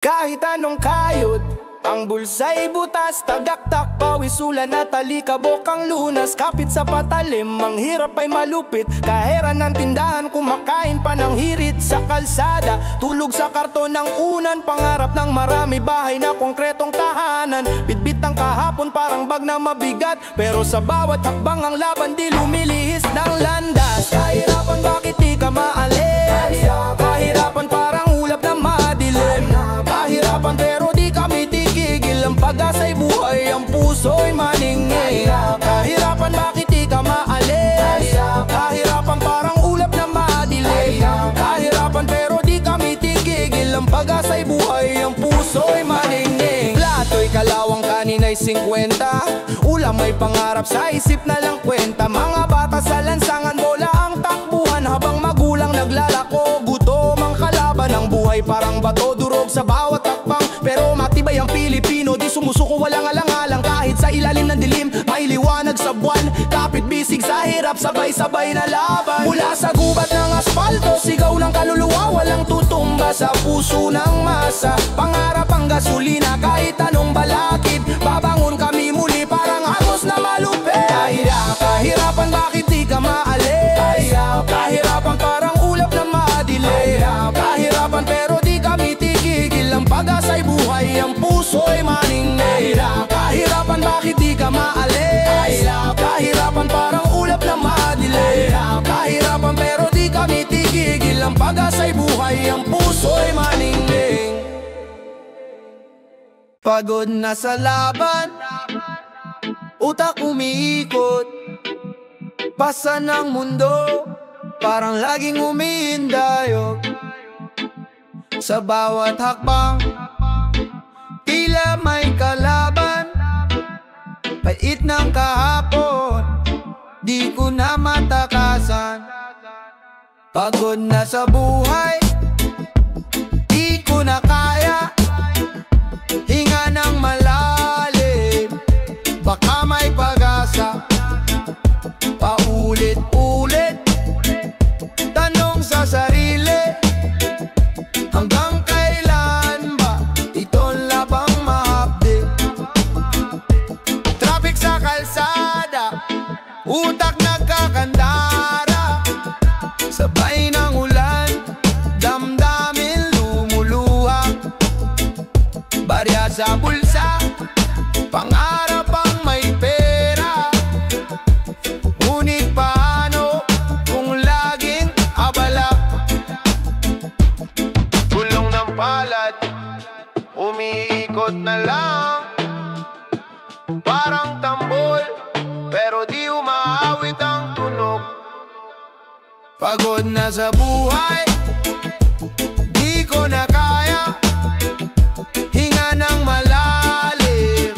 Kahit anong kayod, ang bulsa'y butas, tagaktak, pawisulan at alikabok ang lunas. Kapit sa patalim, ang hirap ay malupit. Kahera ng tindahan, kumakain pa ng hirit sa kalsada. Tulog sa karton ng unan, pangarap ng marami. Bahay na konkretong tahanan, bitbit ng kahapon parang bag na mabigat. Pero sa bawat hakbang ang laban di lumilihis ng landas. Kahirapan bakit di ka maalis? Kahirapan parang ulap na madilim. Kahirapan pero di kami tigigil. Ang pag-asa'y buhay, ang puso'y maningil. Kahirapan bakit di ka maalis? Kahirapan parang ulap na madilim. Kahirapan pero di kami tigigil. Ang pag-asa'y buhay, ang puso'y maningil. Plato'y kalawang, kanina'y 50. Ulam may pangarap, sa isip na lang kwenta. Mga bata sa lansangan, bola ang takbuhan. Habang magulang naglalako, gutom ang kalaban. Ang buhay parang bato, durog sa bawat takpang. Pero matibay ang Pilipino, di sumusuko walang alang-alang. Kahit sa ilalim ng dilim, may liwanag sa buwan. Kapit bisig sa hirap, sabay-sabay na laban. Mula sa gubat ng asfalto, sigaw ng kaluluwa, walang tutumba sa puso ng masa. Pangarap ang gasolina, kahit anong balakid. Babangon kami muli, parang agos na malupit. Kahirapan bakit di ka maalis? Kahirapan parang ulap na madilim. Kahirapan pero di kami tigigil. Ang pag-asa'y buhay, ang puso'y maningil. Kahirapan bakit di ka maalis? Kahirapan parang ulap na madilim. Kahirapan pero di kami tigigil. Ang pag-asa'y buhay, ang puso'y maningil. Pagod na sa laban, utak umiikot, pasa ng mundo, parang laging umiindayog. Sa bawat hakbang, tila may kalaban. Pait ng kahapon, di ko na matakasan. Pagod na sa buhay, di ko na kaya. Hinga ng malalim, baka may pag-asa. Paulit-ulit, tanong sa sarili, hanggang kailan ba itong labang mahapdi? Traffic sa kalsada, utak nagkakandara. Sabay ng ulan, damdamin lumuluha. Barya sa bulsa, pangarap ang may pera. Ngunit paano kung laging abala? Gulong ng palad, umiikot na lang. Parang tambol, pero di umaawit ang tunog. Pagod na sa buhay, di ko na kaya. Hinga ng malalim,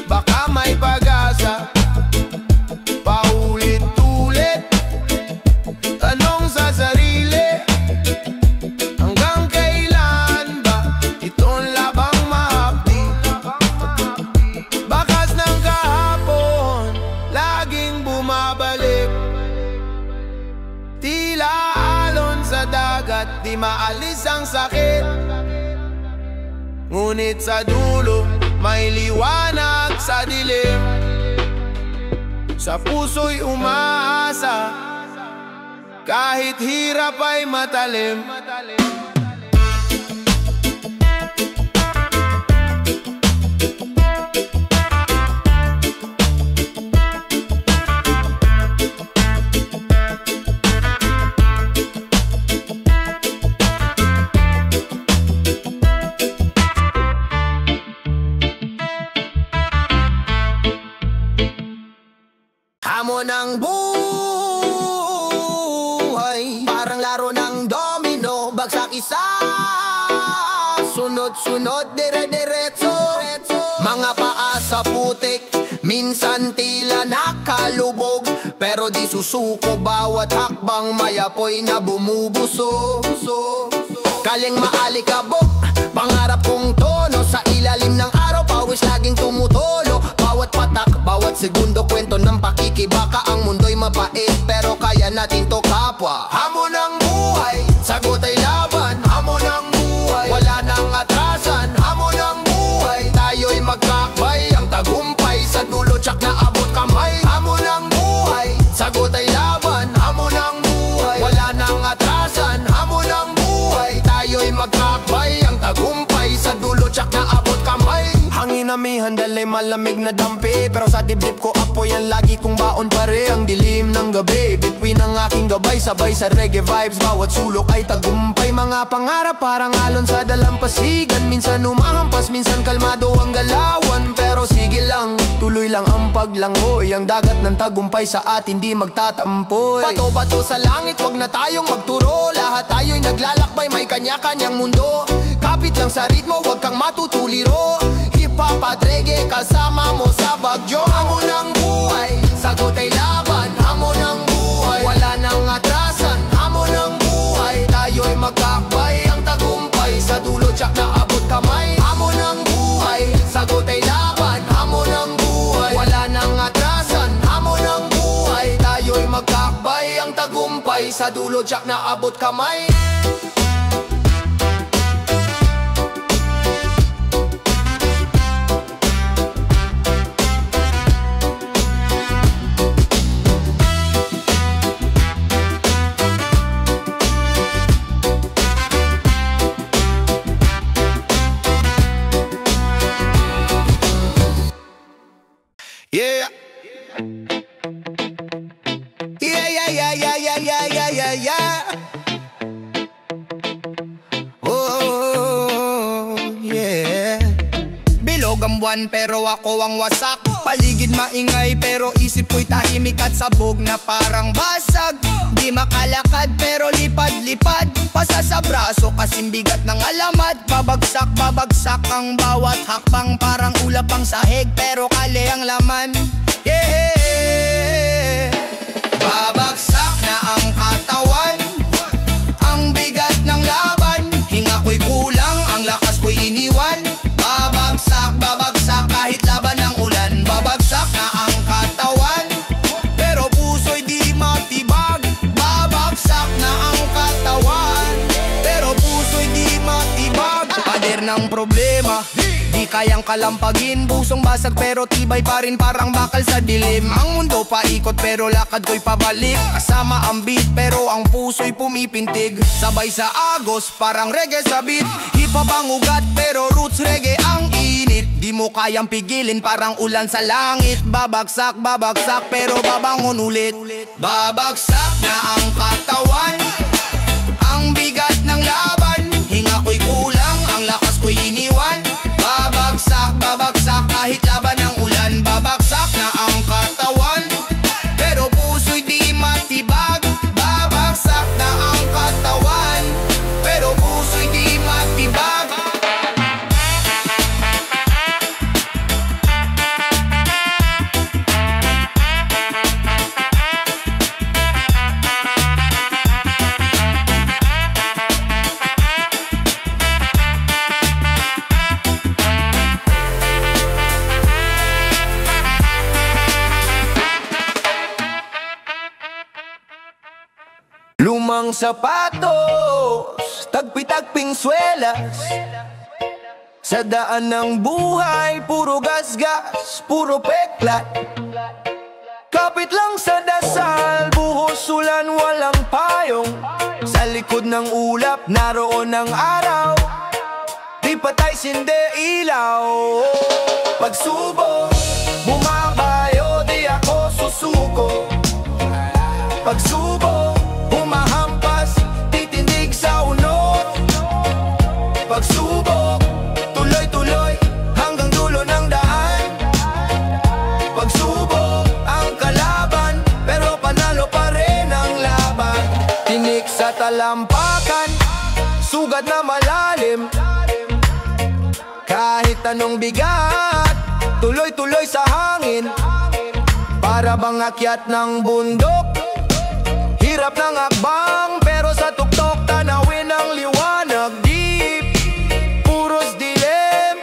baka may pag-asa. Paulit-ulit, tanong sa sarili, hanggang kailan ba itong labang mahapdi? Bakas ng kahapon, laging bumabalik. Tila alon sa dagat, di maalis ang sakit. Ngunit sa dulo, may liwanag sa dilim. Sa puso'y umaasa, kahit hirap ay matalim. Hamon ng buhay, parang laro ng domino. Bagsak isa, sunod-sunod, dire-diretso. Mga paa sa putik, minsan tila nakalubog. Pero di susuko, bawat hakbang mayapoy na bumubuso. Kaling maalikabok, pangarap kong tono. Sa ilalim ng araw, pawis laging tumutolo. Bawat patak, bawat segundo, kwento ng pakikibaka. Ang mundo'y mapait, pero kaya natin to kapwa. Hamon ng buhay, sagot ay laban. Hamon ng buhay, wala nang atrasan. amihan, dalay malamig na dampi. Pero sa dibdib ko apoy yan, lagi kong baon pare ang dilim ng gabi. Between ang aking gabay, sabay sa reggae vibes. Bawat sulok ay tagumpay, mga pangarap parang alon sa dalampasigan. Minsan umahampas, minsan kalmado ang galawan. Pero sige lang, tuloy lang ang paglangoy. Ang dagat ng tagumpay sa atin di magtatampoy. Bato-bato sa langit, wag na tayong magturo. Lahat tayo'y naglalakbay, may kanya-kanyang mundo. Kapit lang sa ritmo, wag kang matutuliro. Hip-hop at reggae, kasama mo sa bagyo. Hamon ng buhay, sagot ay laban. Hamon ng buhay, wala nang atrasan. Hamon ng buhay, tayo'y magkakbay. Ang tagumpay, sa dulo tsak na abot kamay. Hamon ng buhay, sagot ay laban. Hamon ng buhay, wala nang atrasan. Hamon ng buhay, tayo'y magkakbay. Ang tagumpay, sa dulo tsak na abot kamay. Yeah. Yeah, yeah, yeah, yeah, yeah, yeah, yeah, yeah, yeah. Oh, yeah. Bilog ang buwan pero ako ang wasak. Paligid maingay pero isip ko'y tahimik at sabog na parang basag. Di makalakad pero lipad-lipad, pasa sa braso kasing bigat ng alamat. Babagsak, babagsak ang bawat hakbang, parang ulap ang sahig pero kali ang laman. Yeah! Babagsak na ang katawan, ang bigat ng laban. Hinga ko'y kulang, ang lakas ko'y iniwan. Babagsak, babagsak kahit laban ng ulan. Babagsak na ang katawan, pero puso'y di matibag. Babagsak na ang katawan, pero puso'y di matibag. Pader ng problema, di kayang kalampagin. Pusong basag pero tibay pa rin, parang bakal sa dilim. Ang mundo paikot pero lakad ko'y pabalik. Kasama ang beat pero ang puso'y pumipintig. Sabay sa agos parang reggae sa beat. Hip-hop ang ugat pero roots reggae ang init. Di mo kayang pigilin, parang ulan sa langit. Babagsak, babagsak pero babangon ulit. Babagsak na ang katawan, ang bigat ng laban. Hinga ko'y kulang, ang lakas ko'y iniwan. Babagsak, babagsak kahit laban ng ulan. Babagsak na ang katawan, pero puso'y di matibag. Babagsak na ang katawan, pero puso'y di matibag. Lumang sapatos, tagpi-tagping swelas. Sa daan ng buhay, puro gas-gas, puro peklat. Kapit lang sa dasal, buhos ulan, walang payong. Sa likod ng ulap, naroon ang araw. Di patay sinde ilaw. Pagsubok, bumabayo, di ako susuko. Pagsubok, humahampas, titindig sa uno. Pagsubok, tuloy-tuloy hanggang dulo ng daan. Pagsubok, ang kalaban, pero panalo pa rin ang laban. Tinik sa talampakan, sugat na malalim. Kahit anong bigat, tuloy-tuloy sa hangin. Para bang akyat ng bundok, hirap ng akbang, pero sa tuktok tanawin ang liwanag. Deep, puros dilim,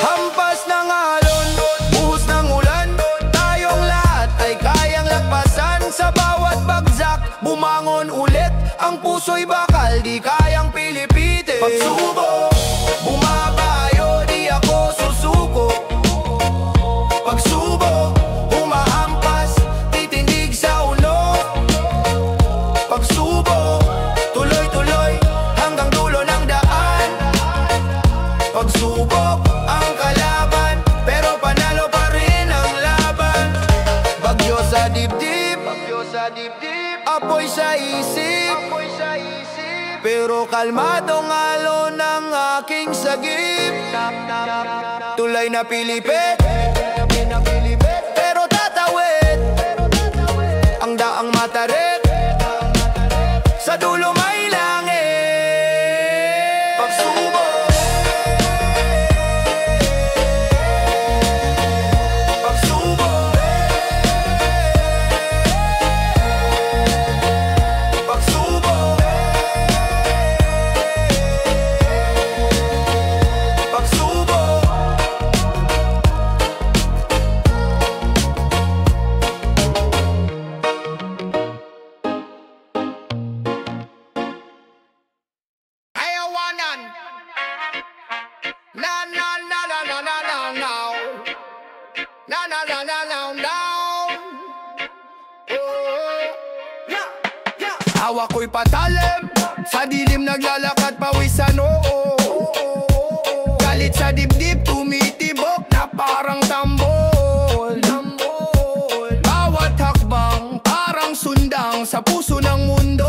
hampas ng alon, buhos ng ulan. Tayong lahat ay kayang lagpasan. Sa bawat bagsak, bumangon ulit. Ang puso'y bakal, di kayang pilipitin. Pagsubok, bumabayo, di ako susuko. Pagsubok, humahampas, titindig sa ulo. Pagsubok, tuloy-tuloy hanggang dulo ng daan. Pagsubok, ang sa dibdib, apoy sa isip, pero kalmadong alon ng aking sagip. Tulay na pilipit, pero tatawid ang daang matarik. Sa dulo may langit, pagsubok, pagsubok, pagsubok, pagsubok. Na na na na na na na na na na na na na na. Hawak ko'y patalim, sa dilim naglalakad pawisan, oo. Galit sa dibdib, tumitibok na parang tambol. Bawat hakbang parang sundang sa puso ng mundo.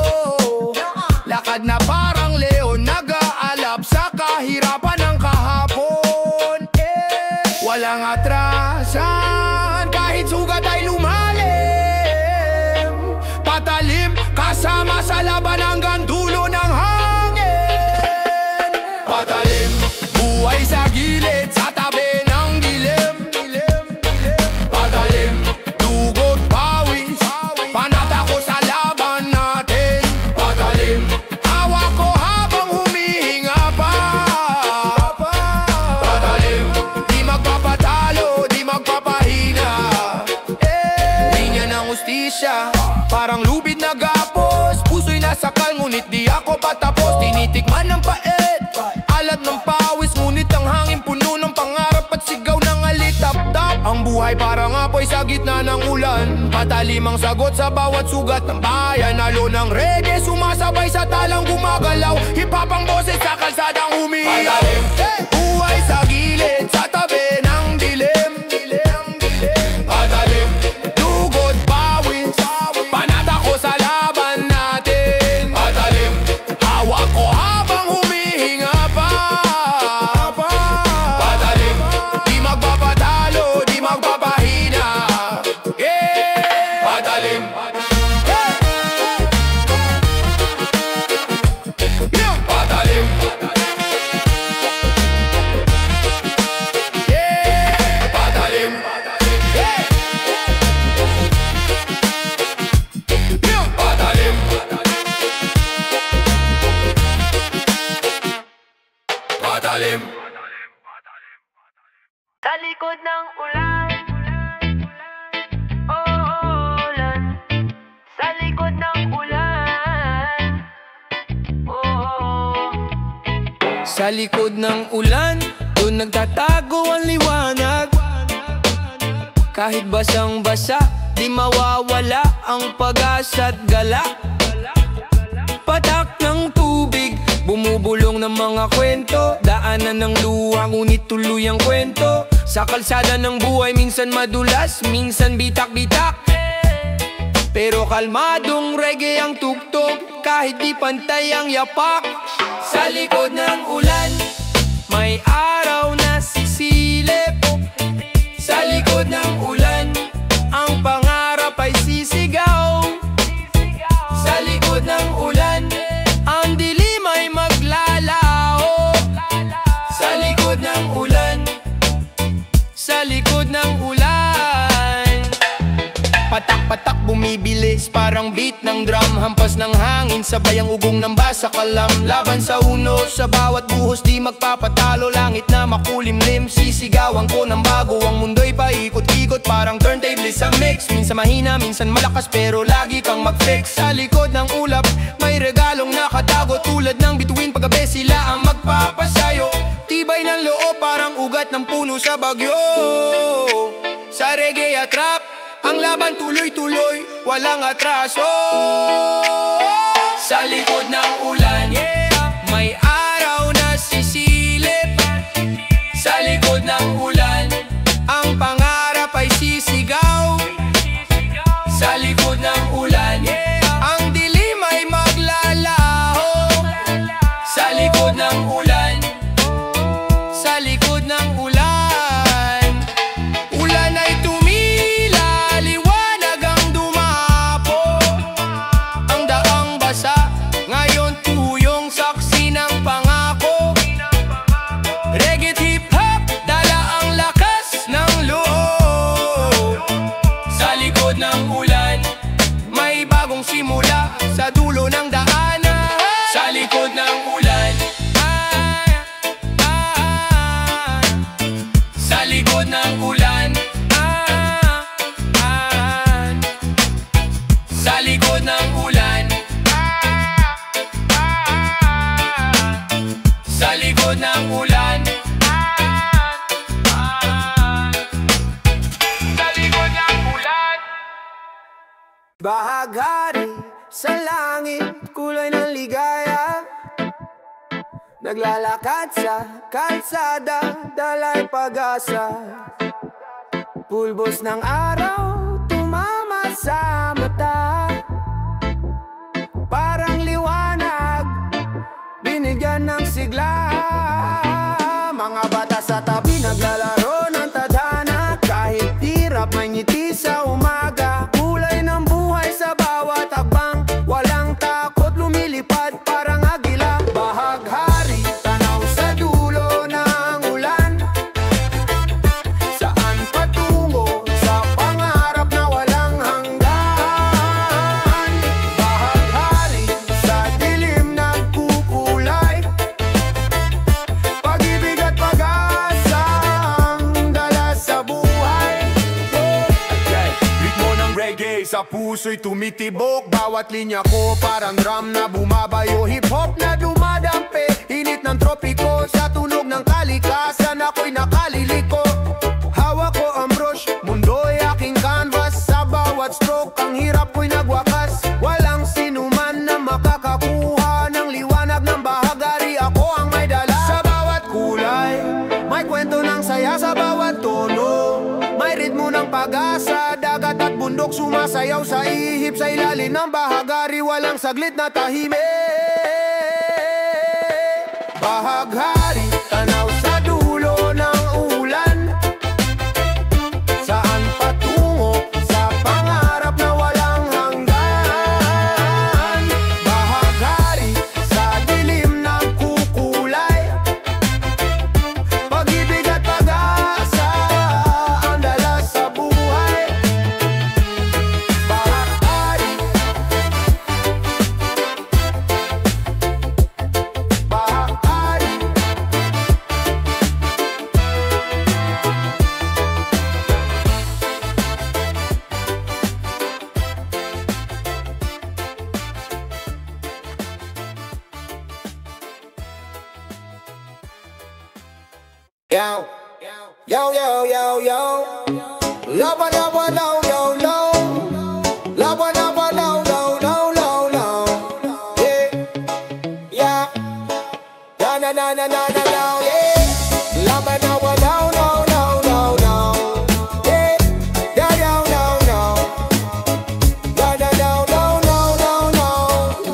Lakad na parang leon, nag-aalap sa kahirapan ng kahapon. Walang atrasan, kahit sugat ay lumalim. Patalim, kasama sa laban hanggang dulo ng hangin. Patalim, buhay sa gilid, sa tabi ng dilim. Patalim, dugot pawis, panata ko sa laban natin. Patalim, hawak ko habang humihinga pa. Patalim, di magpapatalo, di magpapahina. Linya ng ustisya, parang lubid na gapos. Puso'y nasakal, ngunit di ako patapos. Tinitikman ng pait, alat ng pawis, ngunit ang hangin puno ng pangarap at sigaw ng alitap-tap. Ang buhay parang apoy sa gitna ng ulan. Patalim ang sagot sa bawat sugat ng bayan. Halo ng reggae, sumasabay sa talang gumagalaw. Hip-hop ang boses sa kalsadang humiyaw. Buhay sa gilid, sa tabi ng dilim. Patalim, dugot pawis, panata ko sa laban natin. Patalim, hawak ko habang humihinga pa. Patalim, di magpapatalo, di magpapahina. Patalim, patalim, patalim, patalim, patalim. Sa likod ng ulan, oh, ulan. Sa likod ng ulan, oh. Sa likod ng ulan, doon nagtatago ang liwanag. Kahit basang-basa, di mawawala ang pag-asa't galak. Patak ng tubig, bumubulong ng mga kwento. Daanan ng luha, ngunit tuloy ang kwento. Sa kalsada ng buhay, minsan madulas, minsan bitak-bitak. Pero kalmadong reggae ang tugtog, kahit di pantay ang yapak. Sa likod ng ulan, may araw na sisilip. Sa likod ng ulan, ang pangarap ay sisigaw. Sa likod ng ulan, ang dilim ay maglalaho. Sa likod ng ulan, sa likod ng ulan. Patak-patak bumibilis, parang beat ng drum. Hampas ng hangin, sabay ang ugong ng basa kalam. Laban sa uno, sa bawat buhos di magpapatalo. Langit na makulimlim, sisigawan ko ng bago. Ang mundo'y paikot-ikot, parang turntable sa mix. Minsan mahina, minsan malakas, pero lagi kang mag-fix. Sa likod ng ulap, may regalong nakatago. Tulad ng bituin, paggabi sila ang magpapasayo. Tibay ng loob, parang ugat ng puno sa bagyo. Sa reggae at rap, ang laban tuloy-tuloy, walang atraso. Sa likod ng ulan, may araw na sisilip. Sa likod ng ulan, ang pangarap ay sisigaw. Sa likod ng ulan, likod ng ulan. Sa likod ng ulan. Bahaghari sa langit, kulay ng ligaya. Naglalakad sa kalsada, dalay pag-asa. Pulbos ng araw, tumama sa mata. Parang liwanag, binigyan ng sigla. Mga bata sa tabi, naglalaro ng tadhana. Kahit hirap, may ngiti sa umaga. Kulay ng buhay sa bawat hakbang. Walang takot, lumilipad parang agila. Bahaghari, tanaw sa dulo ng ulan. Saan patungo sa pangarap na walang hanggan. Bahaghari, sa dilim nagkukulay. Pag-ibig at pag-asa ang dala sa buhay. Ritmo ng reggae sa puso'y tumitibok. Bawat linya ko parang drum na bumabayo. Hip-hop na dumadampi, init ng tropiko. Sa tunog ng kalikasan ako'y nakaliliko. Hawak ko ang brush, mundo'y aking canvas. Sa bawat stroke ang hirap ko'y nagwakas. Walang sinuman na makakakuha ng liwanag ng bahaghari. Ako ang may dala sa bawat kulay. May kwento ng saya sa bawat tono. May ritmo ng pag-asa, dagat at bundok sumasayaw sa ihip. Sa ilalim ng bahaghari, walang saglit na tahimik. Bahaghari, tanaw sa dulo ng ulan. Saan patungo sa pangarap na walang hanggan. Bahaghari, sa dilim ng kukulay. Pag-ibig at pag-asa ang dala sa buhay. Bahaghari, bahaghari. Yo, yo, yo, yo, yo. Lava, lava, low, low, low. Lava, lava, low, low, low, low, low. Yeah, yeah. Na, na, na, na, na, na, na, yeah. Lava, lava, low, low, low, low, low. Yeah, yeah, yeah, no, no. Yeah, yeah, no, no, no, no, no.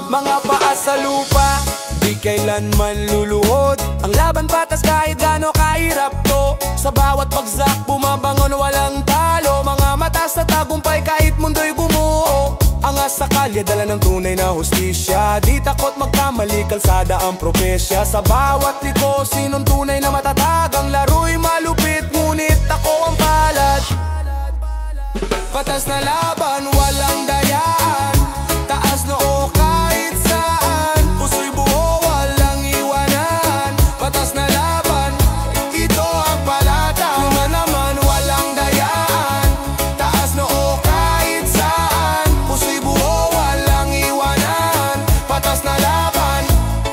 Mga paa sa lupa, di kailanman luluhod. Ang laban patas kahit gaano kahirap to. Sa bawat bagsak bumabangon walang talo. Mga mata sa tagumpay kahit mundo'y gumuho. Angas sa kalye dala ng tunay na hustisya. Di takot magkamali, kalsada ang propesya. Sa bawat liko sinong tunay na matatag. Ang laro'y malupit ngunit ako ang palad. Patas na laban walang dayaan. Taas noo kahit saan. Puso'y buo walang iwanan. Patas na laban, ito ang palata. Luma naman walang dayaan. Taas noo kahit saan. Puso'y buo walang iwanan. Patas na laban,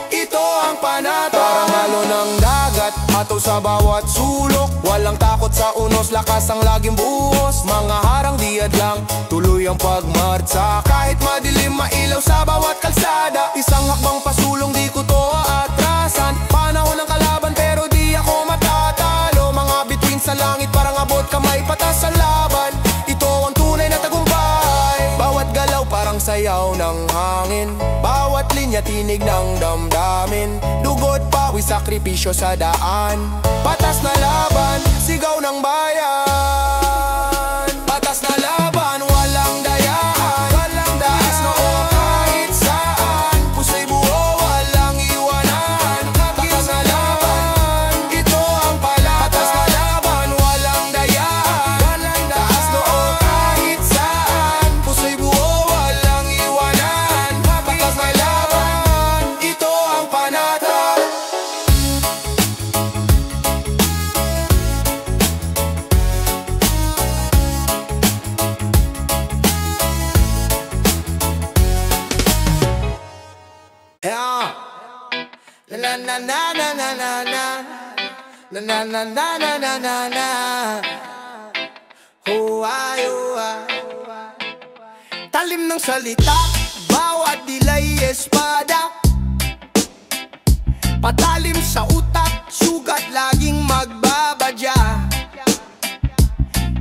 ito ang panata. Parang halo ng dagat, ataw sa bawat sulok. Walang takot sa unos, lakas ang laging buhos. Mga harang diad lang, tuloy ang pagmartsa. Kahit madilim, mailaw sa bawat kalsada. Isang hakbang pasulong, di ko to aatrasan. Panahon ng kalaban, pero di ako matatalo. Mga bituin sa langit, parang abot kamay, patas sa laban. Ito ang tunay na tagumpay. Bawat galaw, parang sayaw ng hangin. Bawat linya, tinig ng damdamin. Dugot, pawis, sakripisyo sa daan. Patas na laban, sigaw ng bayan. Patas na laban, walang dayaan. Walang dayaan. Taas noo kahit saan. Puso'y buo, walang iwanan. Patas na laban, ito ang palata. Patas na laban, walang dayaan. Walang dayaan. Taas noo kahit saan. Puso'y buo, walang iwanan. Patas na laban, ito ang panata. Yeah. Na na na na na na na. Na na na na na na na na. Huway, huway. Talim ng salita, bawat dilay espada. Patalim sa utak, sugat laging magbabadya.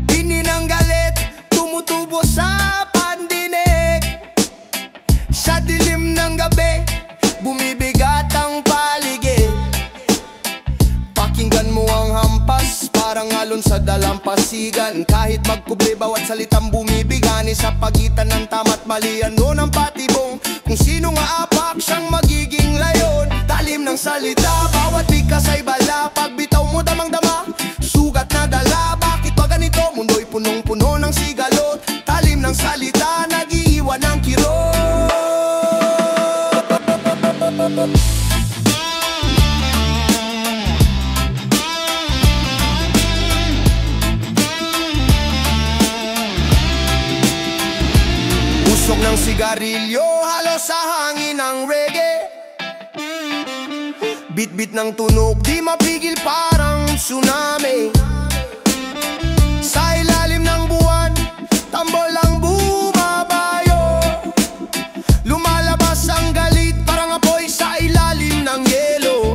Dini ng galit, tumutubo sa pandinig. Sa dilim ng gabi, bumibigat ang paligid. Pakinggan mo ang hampas, parang alon sa dalampasigan. Kahit magkubre, bawat salitang bumibigani. Sa pagitan ng tama't mali, ano ng patibong. Kung sino nga apak, siyang magiging layon. Talim ng salita, bawat bigkas ay bala. Pagbitaw mo damang-dama, sugat na dala. Bakit ba ganito? Mundo'y punong-puno ng sigalot. Talim ng salita, nag-iiwan ng kirot. Usok ng sigarilyo, halos sa hangin ng reggae. Bit-bit ng tunog, di mapigil parang tsunami. Sa ilalim ng buwan, tambol ang bumabayo. Lumalabas ang galit, parang apoy sa ilalim ng yelo.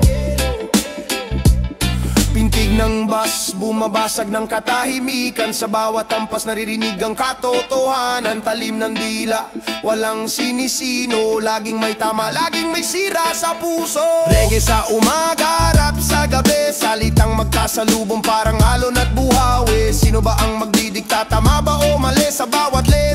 Pintig ng bas, bumabasag ng katahimikan. Sa bawat ampas naririnig ang katotohanan. Talim ng dila, walang sinisino. Laging may tama, laging may sira sa puso. Reggae sa umaga, rap sa gabi. Salitang magkasalubong parang alon at buhawi. Sino ba ang magdidikta, tama ba o mali sa bawat letra?